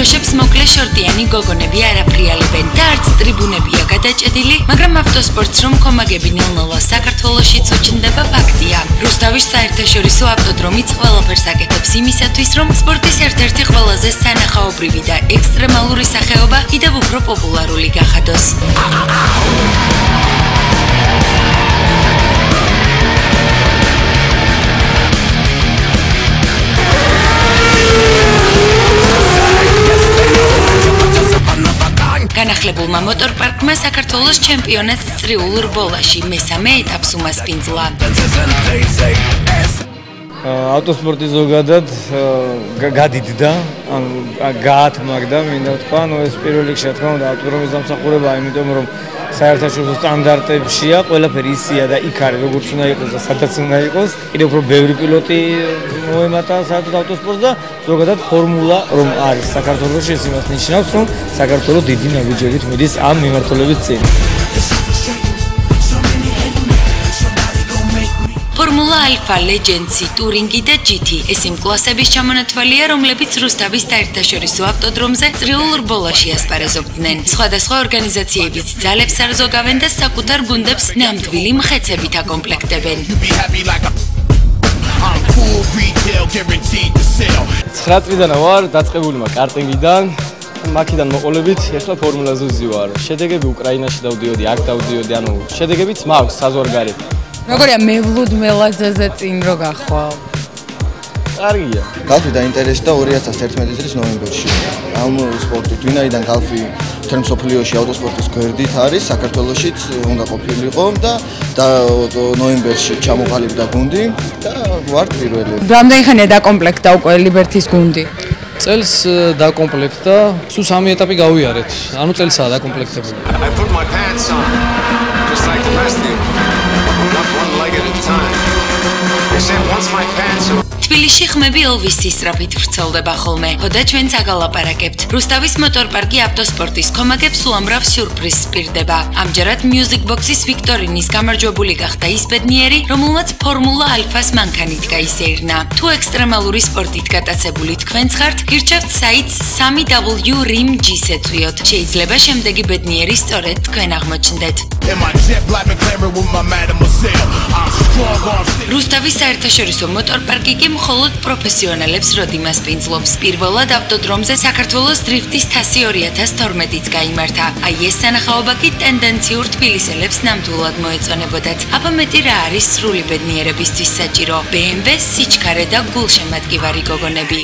დროშებს მოკლე შორტიანი გოგონები არ აფრიალებენ და არც ტრიბუნებია გადაჭედილი, მაგრამ ავტოსპორტს რომ ხომაგები 0-0 საქართველოშიც უჩნდება ფაქტია. რუსთავის საერთაშორისო ავტოდრომიც ყველაფერს აკეთებს იმისათვის, რომ სპორტის ერთ-ერთი ყველაზე სანახაობრივი და ექსტრემალური სახეობა კიდევ უფრო პოპულარული გახადოს. განახლებულმა მოტორპარკმა საქართველოს ჩემპიონატს წრიულ რბოლაში მესამე ეტაპს უმასპინძლა. ავტოსპორტი ზოგადად გადიდდა, გაათმაგდა, მინდა თქვა, ეს პირველ რიგში რა თქმა უნდა ავტოდრომის დამსახურებაა, იმიტომ რომ საერთაშორისო სტანდარტებშია, ყველაფერი ისია და იქ არის როგორც უნდა იყოს და სადაც უნდა იყოს. კიდევ უფრო ბევრი პილოტი მოემატა საერთოდ ავტოსპორტს და ზოგადად ფორმულა რომ არის საქართველოში, ეს იმას ნიშნავს, რომ საქართველოს დიდი ნაბიჯებით მიდის ამ მიმართულებით წინ. ფორმულა ალფა, ლეგენდსი, ტურინგი და GT ეს იმ კლასების ჩამონათვალია, რომლებიც რუსთავის საერთაშორისო ავტოდრომზე წრიულ რბოლაში ასპარეზობდნენ. სხვადასხვა ორგანიზაციებიც ძალებს არზოგავენ და საკუთარ გუნდებს ნამდვილი მხეცებით აკომპლექტებენ. 9 წლიდან ვარ დაწყებული მაქვს კარტინგიდან. მაქედან მოყოლებით ახლა ფორმულაზე ვზივარ. შედეგები უკრაინაში დავდიოდი, აქ დავდიოდი, ანუ შედეგებიც მაქვს საზღვარგარეთ. როგორია მებლუდ მელაძეზე წინ რო გახვალ? კარგია. კალფი დაინტერესდა 2011 წლის ნოემბერში. ამ სპორტით ვინაიდან კალფი მთელ მსოფლიოში ავტოსპორტის გვერდით არის, საქართველოშიც უნდა ყოფილიყო და ნოემბერში ჩამოყალიბდა გუნდი და ვარ პირველი. რამდენი ხანია დაკომპლექტდა უკვე ლიბერთის გუნდი? წელს დაკომპლექტდა, სულ 3 ეტაპი გავიარეთ. ანუ წელსაა დაკომპლექტებული. თბილისში ხმები ელვისის სწრაფით ვრცელდება ხოლმე. ხოდა ჩვენც აგალაპარაკებთ. რუსთავის მოტორპარკი ავტოსპორტის ხომაგებს უამრავ სიურპრიზს პირდება. ამჯერად Music Box-ის ვიქტორინის გამარჯვებული გახდა ის ბედნიერი, რომელმაც ფორმულა ალფას მანქანით გაისერნა. თუ ექსტრემალური სპორტით გატაცებული თქვენც ხართ, გირჩევთ საიტს 3W Rim-G-ს ეწვიოთ. შეიძლება შემდეგი ბედნიერი სწორედ თქვენ აღმოჩნდეთ. რუსთავის საერთაშორისო მოტორპარკი კი მხოლოდ პროფესიონალებს როდიმას პინძლობს. პირველად ავტოდრომზე საქართველოს დრიფტის თასი 2012-იც გაიმართა. აი ეს სანახაობა კი ტენდენციურ თბილისელებს ნამდვილად მოეწონებოდათ. აბა მეტი რა არის სრული ბედნიერებისთვის საჭირო? BMW, სიჩქარე და გულშემატკივარი გოგონები.